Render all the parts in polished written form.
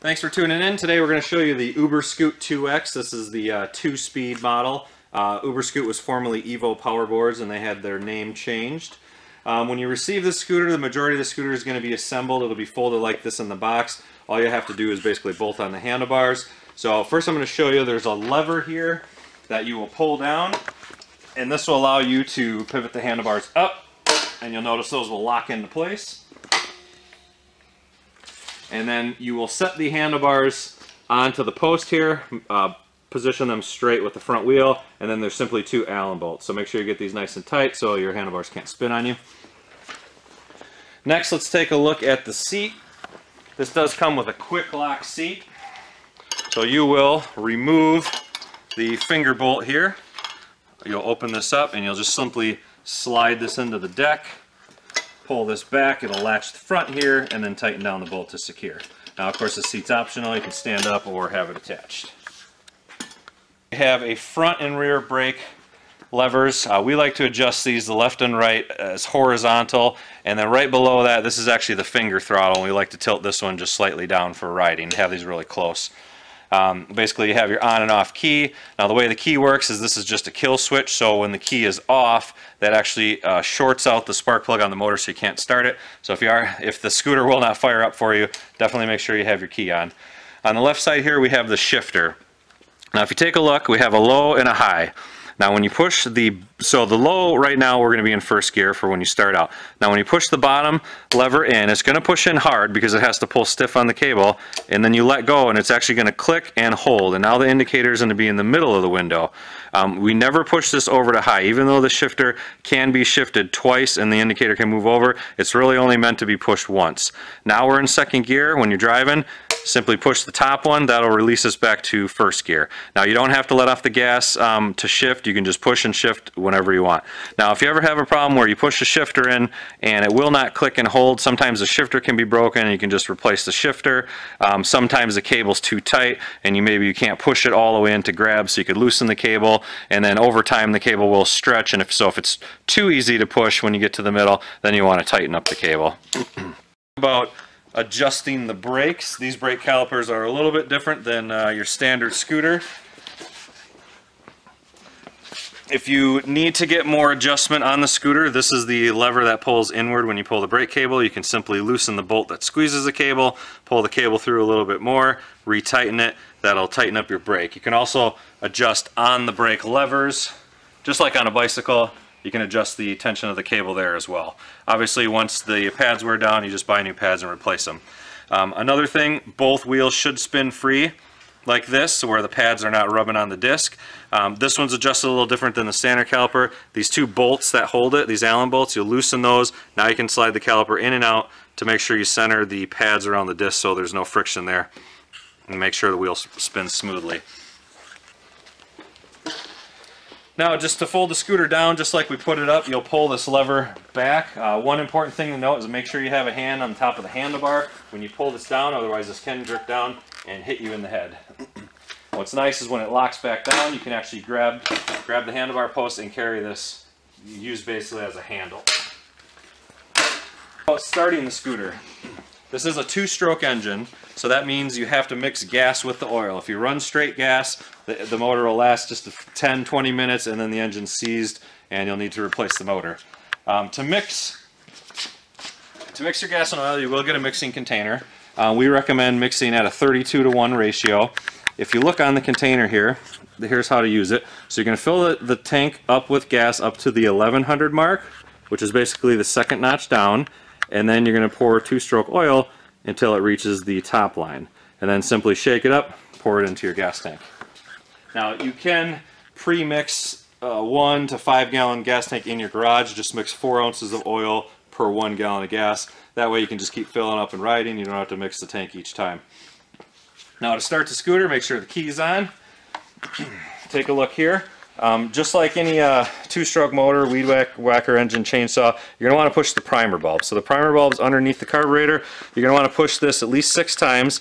Thanks for tuning in. Today we're going to show you the UberScoot 2X. This is the 2-speed model. UberScoot was formerly Evo Powerboards and they had their name changed. When you receive this scooter, the majority of the scooter is going to be assembled. It'll be folded like this in the box. All you have to do is basically bolt on the handlebars. So first I'm going to show you there's a lever here that you will pull down, and this will allow you to pivot the handlebars up, and you'll notice those will lock into place. And then you will set the handlebars onto the post here, position them straight with the front wheel, and then there's simply 2 Allen bolts. So make sure you get these nice and tight so your handlebars can't spin on you. Next, let's take a look at the seat. This does come with a quick lock seat. So you will remove the finger bolt here. You'll open this up and you'll just simply slide this into the deck. Pull this back, it'll latch the front here, and then tighten down the bolt to secure. Now, of course, the seat's optional. You can stand up or have it attached. We have a front and rear brake levers. We like to adjust these, the left and right, as horizontal, and then right below that, this is actually the finger throttle, and we like to tilt this one just slightly down for riding, have these really close. Basically, you have your on and off key. Now, the way the key works is this is just a kill switch, so when the key is off, that actually shorts out the spark plug on the motor so you can't start it. So if the scooter will not fire up for you, definitely make sure you have your key on. On the left side here, we have the shifter. Now, if you take a look, we have a low and a high. Now when you push the low right now, we're going to be in first gear for when you start out. Now when you push the bottom lever in, it's going to push in hard because it has to pull stiff on the cable, and then you let go and it's actually going to click and hold, and now the indicator is going to be in the middle of the window. We never push this over to high. Even though the shifter can be shifted twice and the indicator can move over, it's really only meant to be pushed once. Now we're in second gear. When you're driving, simply push the top one. That'll release us back to first gear. Now you don't have to let off the gas to shift. You can just push and shift whenever you want. Now if you ever have a problem where you push the shifter in and it will not click and hold, sometimes the shifter can be broken and you can just replace the shifter. Sometimes the cable's too tight and maybe you can't push it all the way in to grab, so you could loosen the cable, and then over time the cable will stretch, and if it's too easy to push when you get to the middle, then you want to tighten up the cable. About adjusting the brakes. These brake calipers are a little bit different than your standard scooter. If you need to get more adjustment on the scooter, this is the lever that pulls inward when you pull the brake cable. You can simply loosen the bolt that squeezes the cable, pull the cable through a little bit more, retighten it. That'll tighten up your brake. You can also adjust on the brake levers, just like on a bicycle. You can adjust the tension of the cable there as well. Obviously, once the pads wear down, you just buy new pads and replace them. Another thing, both wheels should spin free like this, where the pads are not rubbing on the disc. This one's adjusted a little different than the standard caliper. These 2 bolts that hold it, these Allen bolts, you'll loosen those. Now you can slide the caliper in and out to make sure you center the pads around the disc so there's no friction there, and make sure the wheel spins smoothly. Now, just to fold the scooter down, just like we put it up, you'll pull this lever back. One important thing to note is make sure you have a hand on top of the handlebar when you pull this down, otherwise this can jerk down and hit you in the head. What's nice is when it locks back down, you can actually grab the handlebar post and carry this, used basically as a handle. About starting the scooter. This is a 2-stroke engine, so that means you have to mix gas with the oil. If you run straight gas, the motor will last just 10-20 minutes and then the engine's seized and you'll need to replace the motor. To mix your gas and oil, you will get a mixing container. We recommend mixing at a 32-to-1 ratio. If you look on the container here, here's how to use it. So you're going to fill the tank up with gas up to the 1100 mark, which is basically the second notch down, and then you're going to pour 2-stroke oil until it reaches the top line, and then simply shake it up, pour it into your gas tank. Now you can pre-mix a 1 to 5 gallon gas tank in your garage. Just mix 4 ounces of oil per 1 gallon of gas. That way you can just keep filling up and riding. You don't have to mix the tank each time. Now to start the scooter, make sure the key's on. Take a look here. Just like any 2-stroke motor, weed whacker, engine, chainsaw, you're going to want to push the primer bulb. So the primer bulb is underneath the carburetor. You're going to want to push this at least 6 times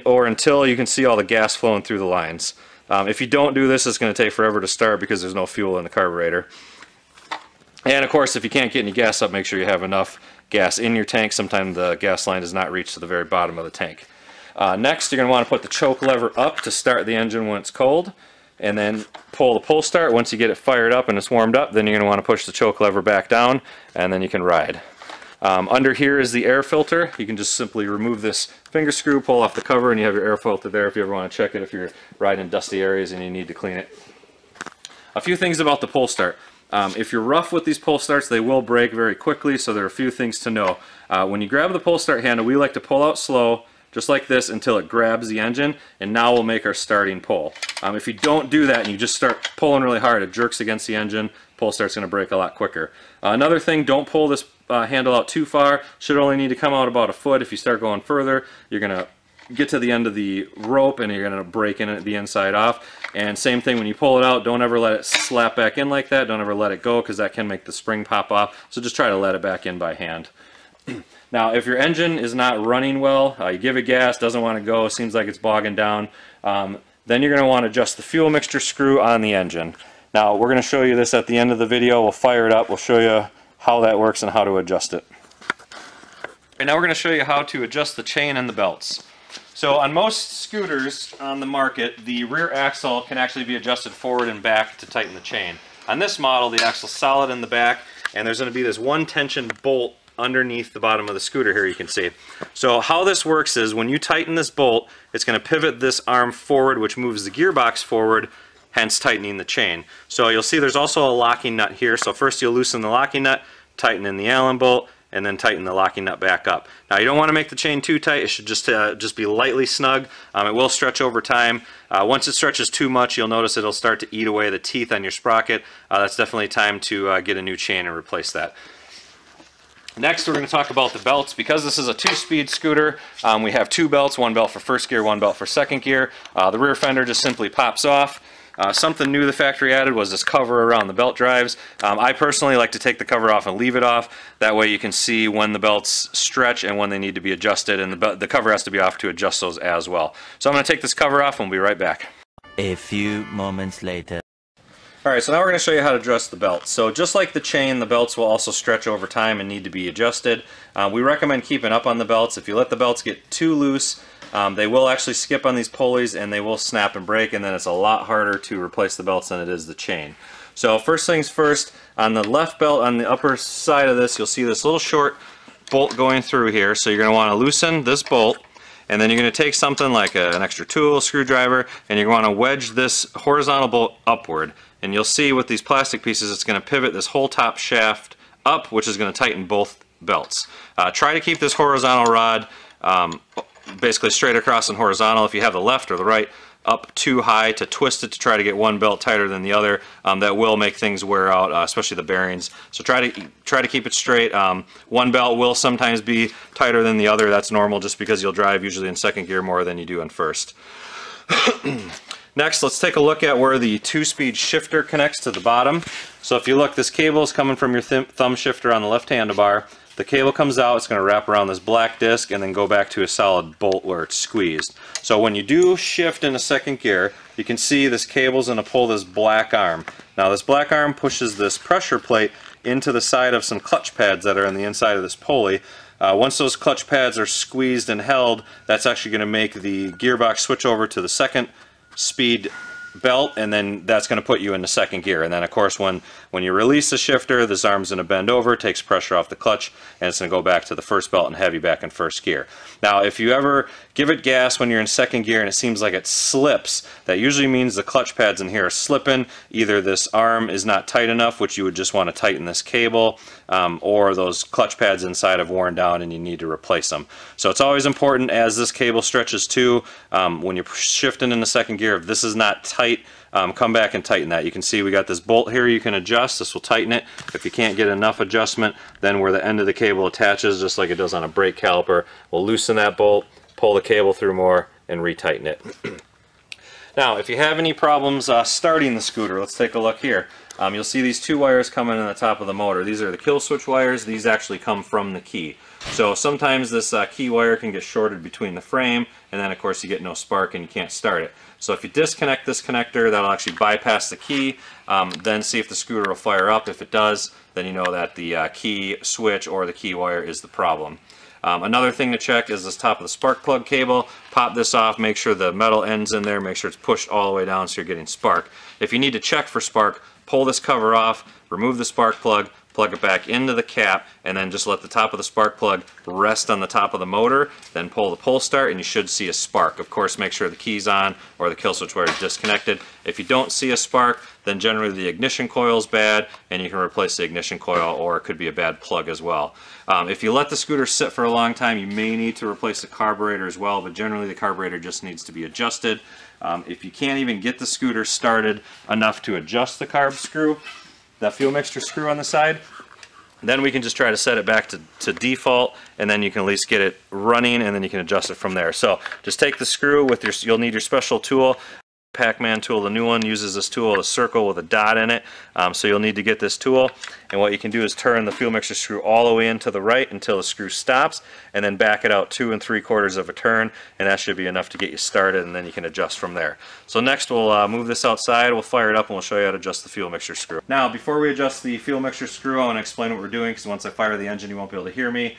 or until you can see all the gas flowing through the lines. If you don't do this, it's going to take forever to start because there's no fuel in the carburetor. And of course, if you can't get any gas up, make sure you have enough gas in your tank. Sometimes the gas line does not reach to the very bottom of the tank. Next, you're going to want to put the choke lever up to start the engine when it's cold, and then pull the pull start. Once you get it fired up and it's warmed up, then you're going to want to push the choke lever back down, and then you can ride. Under here is the air filter. You can just simply remove this finger screw, pull off the cover, and you have your air filter there if you ever want to check it if you're riding in dusty areas and you need to clean it. A few things about the pull start. If you're rough with these pull starts, they will break very quickly, so there are a few things to know. When you grab the pull start handle, we like to pull out slow, just like this, until it grabs the engine, and now we'll make our starting pull. If you don't do that and you just start pulling really hard, it jerks against the engine, pull start's going to break a lot quicker. Another thing, don't pull this handle out too far. Should only need to come out about a foot. If you start going further, you're going to get to the end of the rope and you're going to break in the inside off. And same thing, when you pull it out, don't ever let it slap back in like that. Don't ever let it go, because that can make the spring pop off. So just try to let it back in by hand. Now, if your engine is not running well, you give it gas, doesn't want to go, seems like it's bogging down, then you're going to want to adjust the fuel mixture screw on the engine. Now, we're going to show you this at the end of the video. We'll fire it up. We'll show you how that works and how to adjust it. And now we're going to show you how to adjust the chain and the belts. So on most scooters on the market, the rear axle can actually be adjusted forward and back to tighten the chain. On this model, the axle's solid in the back, and there's going to be this one tension bolt underneath the bottom of the scooter here, you can see. So how this works is when you tighten this bolt, it's going to pivot this arm forward, which moves the gearbox forward, hence tightening the chain. So you'll see there's also a locking nut here. So first you'll loosen the locking nut, tighten in the Allen bolt, and then tighten the locking nut back up. Now, you don't want to make the chain too tight. It should just be lightly snug. It will stretch over time. Once it stretches too much, you'll notice it'll start to eat away the teeth on your sprocket. That's definitely time to get a new chain and replace that. Next, we're going to talk about the belts. Because this is a 2-speed scooter, we have 2 belts, one belt for first gear, one belt for second gear. The rear fender just simply pops off. Something new the factory added was this cover around the belt drives. I personally like to take the cover off and leave it off. That way you can see when the belts stretch and when they need to be adjusted, and the cover has to be off to adjust those as well. So I'm going to take this cover off and we'll be right back. A few moments later. Alright, so now we're going to show you how to adjust the belts. So just like the chain, the belts will also stretch over time and need to be adjusted. We recommend keeping up on the belts. If you let the belts get too loose, they will actually skip on these pulleys and they will snap and break, and then it's a lot harder to replace the belts than it is the chain. So first things first, on the left belt on the upper side of this, you'll see this little short bolt going through here. So you're going to want to loosen this bolt, and then you're going to take something like an extra tool, screwdriver, and you're going to wedge this horizontal bolt upward. And you'll see with these plastic pieces, it's going to pivot this whole top shaft up, which is going to tighten both belts. Try to keep this horizontal rod basically straight across and horizontal. If you have the left or the right up too high to twist it to try to get one belt tighter than the other, that will make things wear out, especially the bearings. So try to keep it straight. One belt will sometimes be tighter than the other. That's normal, just because you'll drive usually in second gear more than you do in first. Next, let's take a look at where the 2-speed shifter connects to the bottom. So if you look, this cable is coming from your thumb shifter on the left handlebar. The cable comes out, it's going to wrap around this black disc and then go back to a solid bolt where it's squeezed. So when you do shift into second gear, you can see this cable's going to pull this black arm. Now this black arm pushes this pressure plate into the side of some clutch pads that are on the inside of this pulley. Once those clutch pads are squeezed and held, that's actually going to make the gearbox switch over to the second speed belt, and then that's going to put you into second gear. And then of course when you release the shifter, this arm's going to bend over, takes pressure off the clutch, and it's going to go back to the first belt and have you back in first gear. Now if you ever give it gas when you're in second gear and it seems like it slips, that usually means the clutch pads in here are slipping. Either this arm is not tight enough, which you would just want to tighten this cable, or those clutch pads inside have worn down and you need to replace them. So it's always important, as this cable stretches too, when you're shifting into second gear, if this is not tight, come back and tighten that. You can see we got this bolt here you can adjust. This will tighten it. If you can't get enough adjustment, then where the end of the cable attaches, just like it does on a brake caliper, we'll loosen that bolt, pull the cable through more, and retighten it. Now, if you have any problems starting the scooter, let's take a look here. You'll see these 2 wires coming in the top of the motor. These are the kill switch wires. These actually come from the key. So sometimes this key wire can get shorted between the frame, and then of course you get no spark and you can't start it. So if you disconnect this connector, that'll actually bypass the key, then see if the scooter will fire up. If it does, then you know that the key switch or the key wire is the problem. Another thing to check is this top of the spark plug cable. Pop this off, make sure the metal end's in there, make sure it's pushed all the way down so you're getting spark. If you need to check for spark, pull this cover off, remove the spark plug, plug it back into the cap, and then just let the top of the spark plug rest on the top of the motor, then pull the pull start and you should see a spark. Of course, make sure the key's on or the kill switch wire is disconnected. If you don't see a spark, then generally the ignition coil is bad and you can replace the ignition coil, or it could be a bad plug as well. If you let the scooter sit for a long time, you may need to replace the carburetor as well, but generally the carburetor just needs to be adjusted. If you can't even get the scooter started enough to adjust the carb screw, that fuel mixture screw on the side, then we can just try to set it back to default, and then you can at least get it running, and then you can adjust it from there. So just take the screw with your, you'll need your special tool. Pac-Man tool, the new one, uses this tool, a circle with a dot in it, so you'll need to get this tool, and what you can do is turn the fuel mixture screw all the way into the right until the screw stops, and then back it out 2 3/4 of a turn, and that should be enough to get you started, and then you can adjust from there. So next we'll move this outside, we'll fire it up, and we'll show you how to adjust the fuel mixture screw. Now before we adjust the fuel mixture screw, I want to explain what we're doing, because once I fire the engine you won't be able to hear me.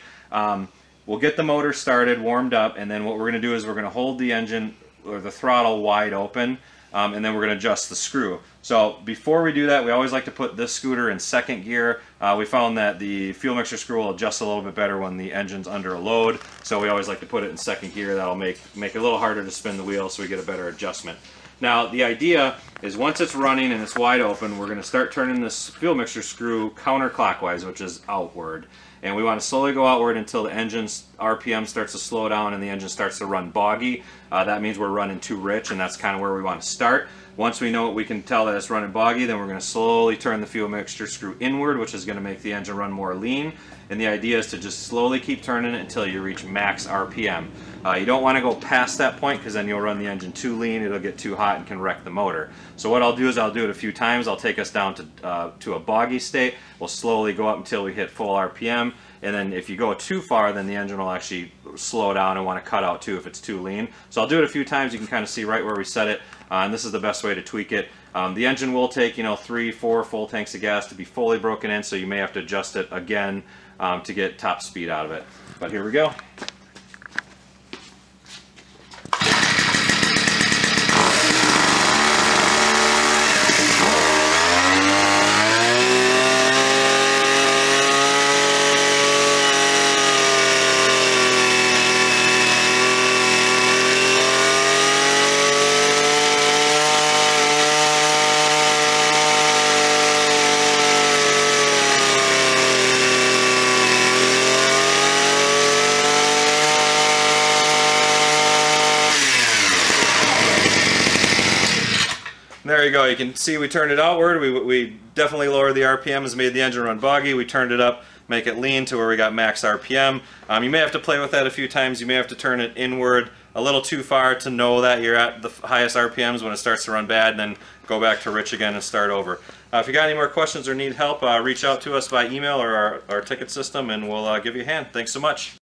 We'll get the motor started, warmed up, and then what we're going to do is we're going to hold the engine or the throttle wide open, and then we're going to adjust the screw. So before we do that, we always like to put this scooter in second gear. We found that the fuel mixture screw will adjust a little bit better when the engine's under a load, so we always like to put it in second gear. That'll make it a little harder to spin the wheel so we get a better adjustment. Now the idea is once it's running and it's wide open, we're going to start turning this fuel mixture screw counterclockwise, which is outward. And we want to slowly go outward until the engine's RPM starts to slow down and the engine starts to run boggy. That means we're running too rich, and that's kind of where we want to start. Once we know, we can tell that it's running boggy, then we're going to slowly turn the fuel mixture screw inward, which is going to make the engine run more lean. And the idea is to just slowly keep turning it until you reach max RPM. You don't want to go past that point, because then you'll run the engine too lean, it'll get too hot and can wreck the motor. So what I'll do is I'll do it a few times. I'll take us down to a boggy state. We'll slowly go up until we hit full RPM. And then if you go too far, then the engine will actually slow down and want to cut out too if it's too lean. So I'll do it a few times. You can kind of see right where we set it, and this is the best way to tweak it. The engine will take 3, 4 full tanks of gas to be fully broken in, so you may have to adjust it again to get top speed out of it. But here we go. There you go. You can see we turned it outward. We definitely lowered the RPMs, made the engine run boggy. We turned it up, make it lean to where we got max RPM. You may have to play with that a few times. You may have to turn it inward a little too far to know that you're at the highest RPMs when it starts to run bad, and then go back to rich again and start over. If you got any more questions or need help, reach out to us by email or our ticket system, and we'll give you a hand. Thanks so much.